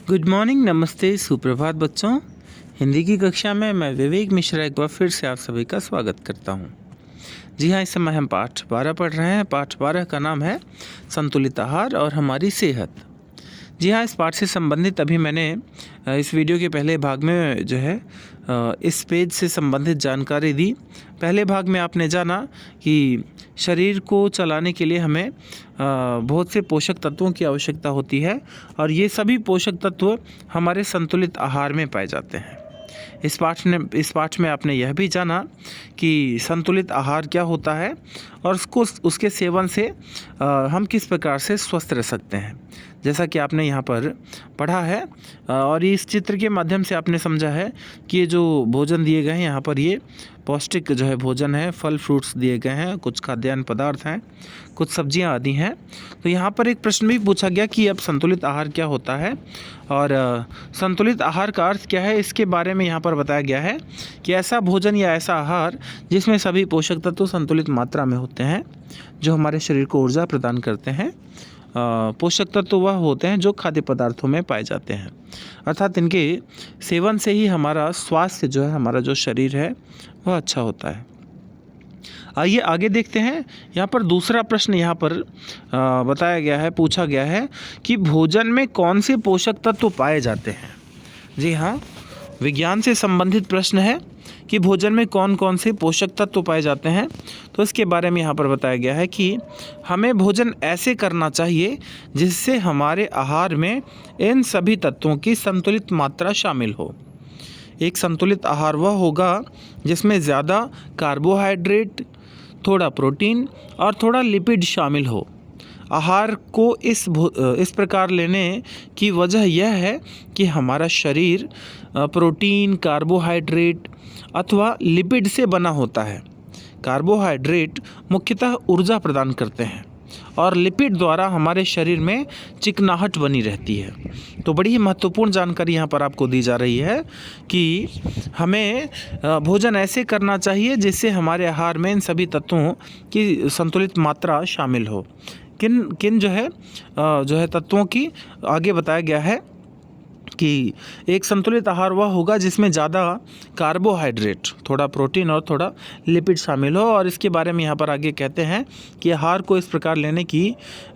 Good morning, नमस्ते, सुप्रभात बच्चों। हिंदी की कक्षा में मैं विवेक मिश्रा एक बार फिर से आप सभी का स्वागत करता हूं। जी हाँ, इस समय हम पाठ 12 पढ़ रहे हैं। पाठ 12 का नाम है संतुलित आहार और हमारी सेहत। जी हाँ, इस पाठ से संबंधित अभी मैंने इस वीडियो के पहले भाग में जो है इस पेज से संबंधित जानकारी दी। पहले भाग में आपने जाना कि शरीर को चलाने के लिए हमें बहुत से पोषक तत्वों की आवश्यकता होती है और ये सभी पोषक तत्व हमारे संतुलित आहार में पाए जाते हैं। इस पाठ में आपने यह भी जाना कि संतुलित आहार क्या होता है और उसके सेवन से हम किस प्रकार से स्वस्थ रह सकते हैं। जैसा कि आपने यहाँ पर पढ़ा है और इस चित्र के माध्यम से आपने समझा है कि ये जो भोजन दिए गए हैं यहाँ पर ये पौष्टिक जो है भोजन है, फल फ्रूट्स दिए गए हैं, कुछ खाद्यान्न पदार्थ हैं, कुछ सब्जियां आदि हैं। तो यहाँ पर एक प्रश्न भी पूछा गया कि अब संतुलित आहार क्या होता है और संतुलित आहार का अर्थ क्या है, इसके बारे में यहाँ पर बताया गया है कि ऐसा भोजन या ऐसा आहार जिसमें सभी पोषक तत्व संतुलित मात्रा में होते हैं, जो हमारे शरीर को ऊर्जा प्रदान करते हैं। पोषक तत्व वह होते हैं जो खाद्य पदार्थों में पाए जाते हैं, अर्थात इनके सेवन से ही हमारा स्वास्थ्य जो है, हमारा जो शरीर है वह अच्छा होता है। आइए आगे देखते हैं। यहाँ पर दूसरा प्रश्न यहाँ पर बताया गया है, पूछा गया है कि भोजन में कौन से पोषक तत्व पाए जाते हैं। जी हाँ, विज्ञान से संबंधित प्रश्न है कि भोजन में कौन कौन से पोषक तत्व पाए जाते हैं। तो इसके बारे में यहाँ पर बताया गया है कि हमें भोजन ऐसे करना चाहिए जिससे हमारे आहार में इन सभी तत्वों की संतुलित मात्रा शामिल हो। एक संतुलित आहार वह होगा जिसमें ज़्यादा कार्बोहाइड्रेट, थोड़ा प्रोटीन और थोड़ा लिपिड शामिल हो। आहार को इस प्रकार लेने की वजह यह है कि हमारा शरीर प्रोटीन, कार्बोहाइड्रेट अथवा लिपिड से बना होता है। कार्बोहाइड्रेट मुख्यतः ऊर्जा प्रदान करते हैं और लिपिड द्वारा हमारे शरीर में चिकनाहट बनी रहती है। तो बड़ी ही महत्वपूर्ण जानकारी यहाँ पर आपको दी जा रही है कि हमें भोजन ऐसे करना चाहिए जिससे हमारे आहार में इन सभी तत्वों की संतुलित मात्रा शामिल हो। किन जो है तत्वों की आगे बताया गया है कि एक संतुलित आहार वह होगा जिसमें ज़्यादा कार्बोहाइड्रेट, थोड़ा प्रोटीन और थोड़ा लिपिड शामिल हो। और इसके बारे में यहाँ पर आगे कहते हैं कि आहार को इस प्रकार लेने की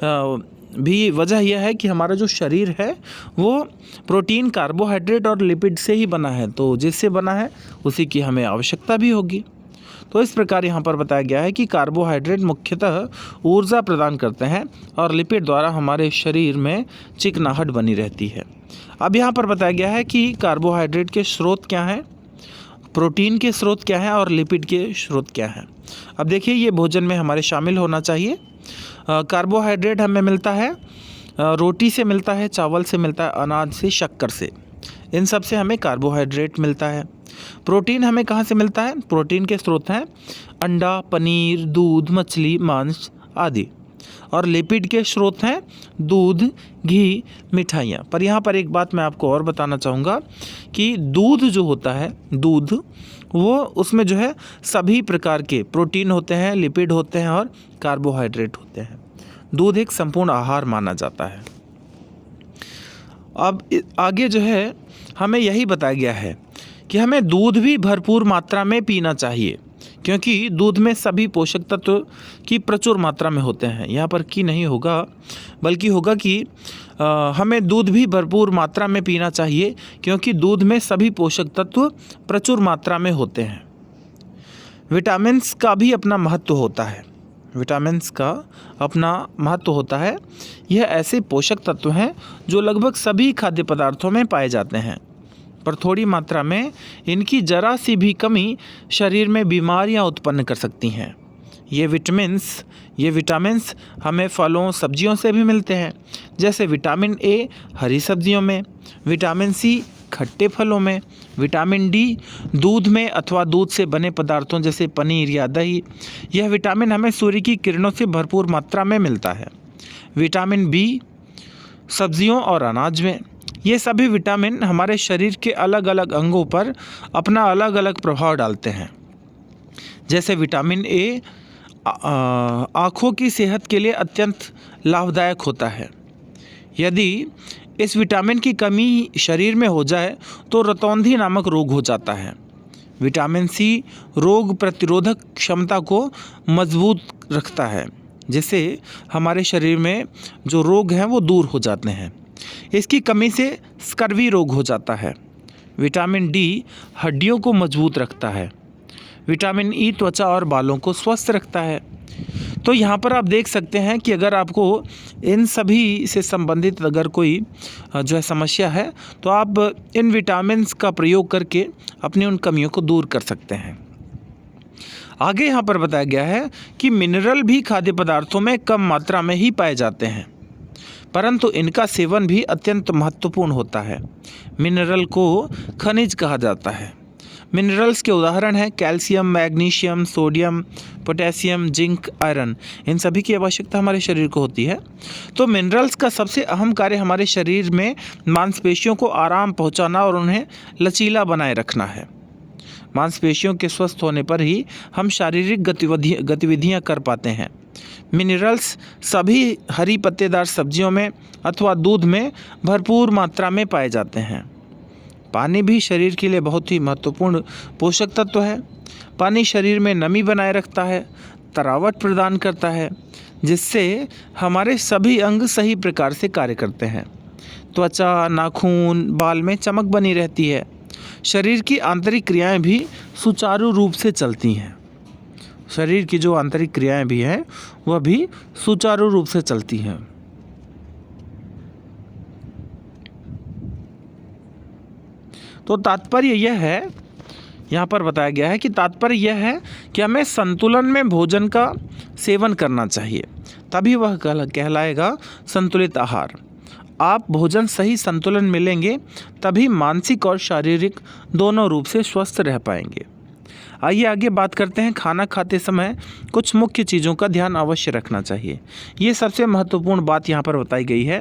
भी वजह यह है कि हमारा जो शरीर है वो प्रोटीन, कार्बोहाइड्रेट और लिपिड से ही बना है, तो जिससे बना है उसी की हमें आवश्यकता भी होगी। तो इस प्रकार यहाँ पर बताया गया है कि कार्बोहाइड्रेट मुख्यतः ऊर्जा प्रदान करते हैं और लिपिड द्वारा हमारे शरीर में चिकनाहट बनी रहती है। अब यहाँ पर बताया गया है कि कार्बोहाइड्रेट के स्रोत क्या हैं, प्रोटीन के स्रोत क्या हैं और लिपिड के स्रोत क्या हैं। अब देखिए, ये भोजन में हमारे शामिल होना चाहिए। कार्बोहाइड्रेट हमें मिलता है रोटी से मिलता है, चावल से मिलता है, अनाज से, शक्कर से, इन सब से हमें कार्बोहाइड्रेट मिलता है। प्रोटीन हमें कहाँ से मिलता है? प्रोटीन के स्रोत हैं अंडा, पनीर, दूध, मछली, मांस आदि। और लिपिड के स्रोत हैं दूध, घी, मिठाइयाँ। पर यहाँ पर एक बात मैं आपको और बताना चाहूँगा कि दूध जो होता है, दूध वो उसमें जो है सभी प्रकार के प्रोटीन होते हैं, लिपिड होते हैं और कार्बोहाइड्रेट होते हैं। दूध एक संपूर्ण आहार माना जाता है। अब आगे जो है हमें यही बताया गया है कि हमें दूध भी भरपूर मात्रा में पीना चाहिए, क्योंकि दूध में सभी पोषक तत्व की प्रचुर मात्रा में होते हैं। यहाँ पर की नहीं होगा, बल्कि होगा कि हमें दूध भी भरपूर मात्रा में पीना चाहिए, क्योंकि दूध में सभी पोषक तत्व प्रचुर मात्रा में होते हैं। विटामिन्स का भी अपना महत्व होता है। विटामिन्स का अपना महत्व होता है। यह ऐसे पोषक तत्व हैं जो लगभग सभी खाद्य पदार्थों में पाए जाते हैं, पर थोड़ी मात्रा में इनकी जरा सी भी कमी शरीर में बीमारियां उत्पन्न कर सकती हैं। ये विटामिन्स हमें फलों, सब्जियों से भी मिलते हैं, जैसे विटामिन ए हरी सब्जियों में, विटामिन सी खट्टे फलों में, विटामिन डी दूध में अथवा दूध से बने पदार्थों जैसे पनीर या दही। यह विटामिन हमें सूर्य की किरणों से भरपूर मात्रा में मिलता है। विटामिन बी सब्जियों और अनाज में। ये सभी विटामिन हमारे शरीर के अलग अलग अंगों पर अपना अलग अलग प्रभाव डालते हैं। जैसे विटामिन ए आँखों की सेहत के लिए अत्यंत लाभदायक होता है। यदि इस विटामिन की कमी शरीर में हो जाए तो रतौंधी नामक रोग हो जाता है। विटामिन सी रोग प्रतिरोधक क्षमता को मजबूत रखता है, जिससे हमारे शरीर में जो रोग हैं वो दूर हो जाते हैं। इसकी कमी से स्कर्वी रोग हो जाता है। विटामिन डी हड्डियों को मजबूत रखता है। विटामिन ई त्वचा और बालों को स्वस्थ रखता है। तो यहाँ पर आप देख सकते हैं कि अगर आपको इन सभी से संबंधित अगर कोई जो है समस्या है तो आप इन विटामिन्स का प्रयोग करके अपनी उन कमियों को दूर कर सकते हैं। आगे यहाँ पर बताया गया है कि मिनरल भी खाद्य पदार्थों में कम मात्रा में ही पाए जाते हैं, परंतु इनका सेवन भी अत्यंत महत्वपूर्ण होता है। मिनरल को खनिज कहा जाता है। मिनरल्स के उदाहरण हैं calcium, magnesium, sodium, potassium, zinc, iron. इन सभी की आवश्यकता हमारे शरीर को होती है। तो मिनरल्स का सबसे अहम कार्य हमारे शरीर में मांसपेशियों को आराम पहुंचाना और उन्हें लचीला बनाए रखना है। मांसपेशियों के स्वस्थ होने पर ही हम शारीरिक गतिविधियां कर पाते हैं। मिनरल्स सभी हरी पत्तेदार सब्जियों में अथवा दूध में भरपूर मात्रा में पाए जाते हैं। पानी भी शरीर के लिए बहुत ही महत्वपूर्ण पोषक तत्व है। पानी शरीर में नमी बनाए रखता है, तरावट प्रदान करता है, जिससे हमारे सभी अंग सही प्रकार से कार्य करते हैं। त्वचा, नाखून, बाल में चमक बनी रहती है। शरीर की आंतरिक क्रियाएं भी सुचारू रूप से चलती हैं। शरीर की जो आंतरिक क्रियाएं भी हैं वह भी सुचारू रूप से चलती हैं। तो तात्पर्य यह है, यहाँ पर बताया गया है कि तात्पर्य यह है कि हमें संतुलन में भोजन का सेवन करना चाहिए, तभी वह कहलाएगा संतुलित आहार। आप भोजन सही संतुलन में लेंगे तभी मानसिक और शारीरिक दोनों रूप से स्वस्थ रह पाएंगे। आइए आगे बात करते हैं। खाना खाते समय कुछ मुख्य चीज़ों का ध्यान अवश्य रखना चाहिए। ये सबसे महत्वपूर्ण बात यहाँ पर बताई गई है,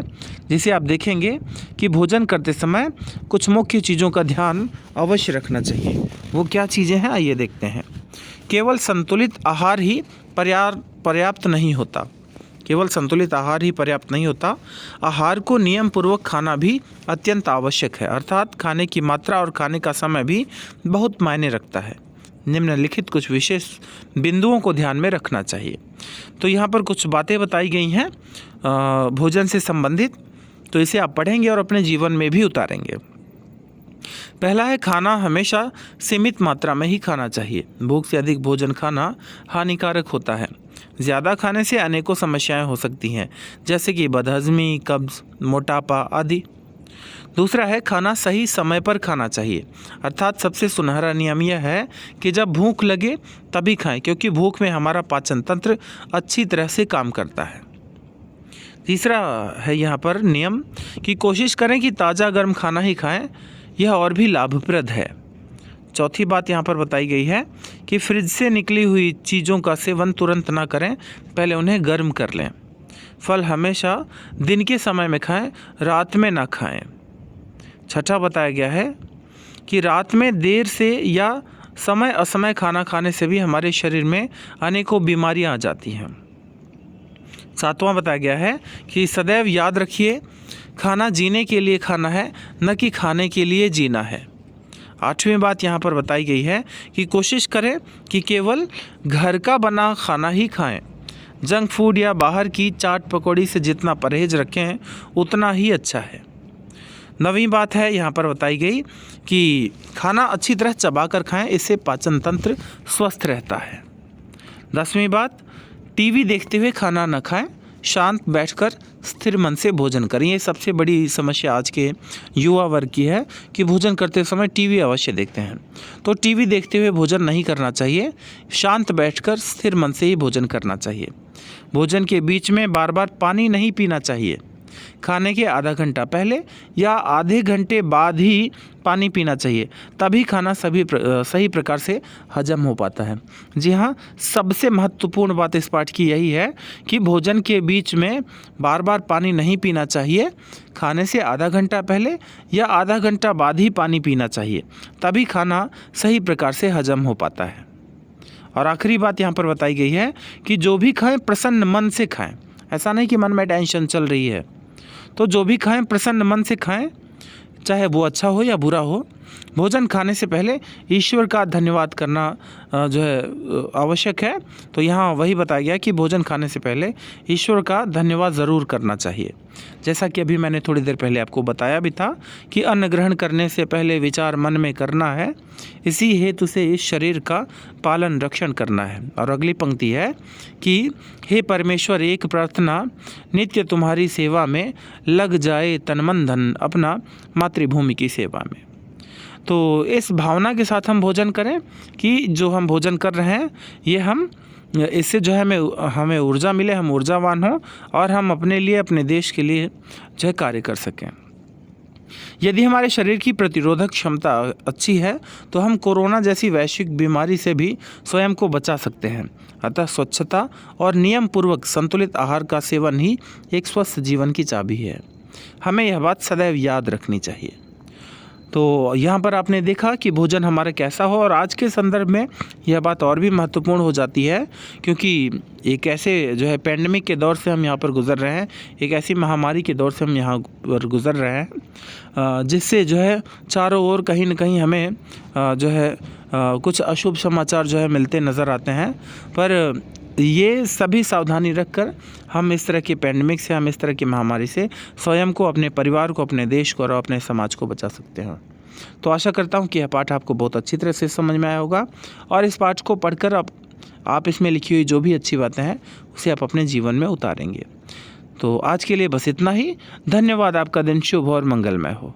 जिसे आप देखेंगे कि भोजन करते समय कुछ मुख्य चीज़ों का ध्यान अवश्य रखना चाहिए। वो क्या चीज़ें हैं, आइए देखते हैं। केवल संतुलित आहार ही पर्याप्त नहीं होता। केवल संतुलित आहार ही पर्याप्त नहीं होता, आहार को नियम पूर्वक खाना भी अत्यंत आवश्यक है। अर्थात खाने की मात्रा और खाने का समय भी बहुत मायने रखता है। निम्नलिखित कुछ विशेष बिंदुओं को ध्यान में रखना चाहिए। तो यहाँ पर कुछ बातें बताई गई हैं भोजन से संबंधित, तो इसे आप पढ़ेंगे और अपने जीवन में भी उतारेंगे। पहला है, खाना हमेशा सीमित मात्रा में ही खाना चाहिए। भूख से अधिक भोजन खाना हानिकारक होता है। ज़्यादा खाने से अनेकों समस्याएं हो सकती हैं, जैसे कि बदहज़मी, कब्ज़, मोटापा आदि। दूसरा है, खाना सही समय पर खाना चाहिए। अर्थात सबसे सुनहरा नियम यह है कि जब भूख लगे तभी खाएं, क्योंकि भूख में हमारा पाचन तंत्र अच्छी तरह से काम करता है। तीसरा है यहाँ पर नियम कि कोशिश करें कि ताज़ा गर्म खाना ही खाएं, यह और भी लाभप्रद है। चौथी बात यहाँ पर बताई गई है कि फ्रिज से निकली हुई चीज़ों का सेवन तुरंत ना करें, पहले उन्हें गर्म कर लें। फल हमेशा दिन के समय में खाएं, रात में ना खाएं। छठा बताया गया है कि रात में देर से या समय असमय खाना खाने से भी हमारे शरीर में अनेकों बीमारियां आ जाती हैं। सातवां बताया गया है कि सदैव याद रखिए, खाना जीने के लिए खाना है, न कि खाने के लिए जीना है। आठवीं बात यहाँ पर बताई गई है कि कोशिश करें कि केवल घर का बना खाना ही खाएं। जंक फूड या बाहर की चाट पकौड़ी से जितना परहेज रखें उतना ही अच्छा है। नवीं बात है यहाँ पर बताई गई कि खाना अच्छी तरह चबाकर खाएं, इससे पाचन तंत्र स्वस्थ रहता है। 10वीं बात, टीवी देखते हुए खाना न खाएं, शांत बैठकर स्थिर मन से भोजन करें। ये सबसे बड़ी समस्या आज के युवा वर्ग की है कि भोजन करते समय टीवी अवश्य देखते हैं। तो टीवी देखते हुए भोजन नहीं करना चाहिए, शांत बैठकर स्थिर मन से ही भोजन करना चाहिए। भोजन के बीच में बार बार पानी नहीं पीना चाहिए। खाने के आधा घंटा पहले या आधे घंटे बाद ही पानी पीना चाहिए, तभी खाना सही प्रकार से हजम हो पाता है। जी हाँ, सबसे महत्वपूर्ण बात इस पाठ की यही है कि भोजन के बीच में बार बार पानी नहीं पीना चाहिए। खाने से आधा घंटा पहले या आधा घंटा बाद ही पानी पीना चाहिए, तभी खाना सही प्रकार से हजम हो पाता है। और आखिरी बात यहाँ पर बताई गई है कि जो भी खाएं प्रसन्न मन से खाएं। ऐसा नहीं कि मन में टेंशन चल रही है तो जो भी खाएं प्रसन्न मन से खाएं, चाहे वो अच्छा हो या बुरा हो। भोजन खाने से पहले ईश्वर का धन्यवाद करना जो है आवश्यक है। तो यहाँ वही बताया गया कि भोजन खाने से पहले ईश्वर का धन्यवाद ज़रूर करना चाहिए। जैसा कि अभी मैंने थोड़ी देर पहले आपको बताया भी था कि अन्न ग्रहण करने से पहले विचार मन में करना है, इसी हेतु से इस शरीर का पालन रक्षण करना है। और अगली पंक्ति है कि हे परमेश्वर, एक प्रार्थना नित्य तुम्हारी सेवा में लग जाए तन मन धन अपना मातृभूमि की सेवा में। तो इस भावना के साथ हम भोजन करें कि जो हम भोजन कर रहे हैं ये हम इससे जो है हमें ऊर्जा मिले, हम ऊर्जावान हों और हम अपने लिए, अपने देश के लिए जो है कार्य कर सकें। यदि हमारे शरीर की प्रतिरोधक क्षमता अच्छी है तो हम कोरोना जैसी वैश्विक बीमारी से भी स्वयं को बचा सकते हैं। अतः स्वच्छता और नियम पूर्वक संतुलित आहार का सेवन ही एक स्वस्थ जीवन की चाबी है। हमें यह बात सदैव याद रखनी चाहिए। तो यहाँ पर आपने देखा कि भोजन हमारा कैसा हो, और आज के संदर्भ में यह बात और भी महत्वपूर्ण हो जाती है क्योंकि एक ऐसे जो है पैंडेमिक के दौर से हम यहाँ पर गुज़र रहे हैं, एक ऐसी महामारी के दौर से हम यहाँ पर गुज़र रहे हैं जिससे जो है चारों ओर कहीं न कहीं हमें जो है कुछ अशुभ समाचार जो है मिलते नज़र आते हैं। पर ये सभी सावधानी रखकर हम इस तरह के पैंडेमिक से, हम इस तरह की महामारी से स्वयं को, अपने परिवार को, अपने देश को और अपने समाज को बचा सकते हैं। तो आशा करता हूँ कि यह पाठ आपको बहुत अच्छी तरह से समझ में आया होगा और इस पाठ को पढ़कर आप इसमें लिखी हुई जो भी अच्छी बातें हैं उसे आप अपने जीवन में उतारेंगे। तो आज के लिए बस इतना ही। धन्यवाद। आपका दिन शुभ और मंगलमय हो।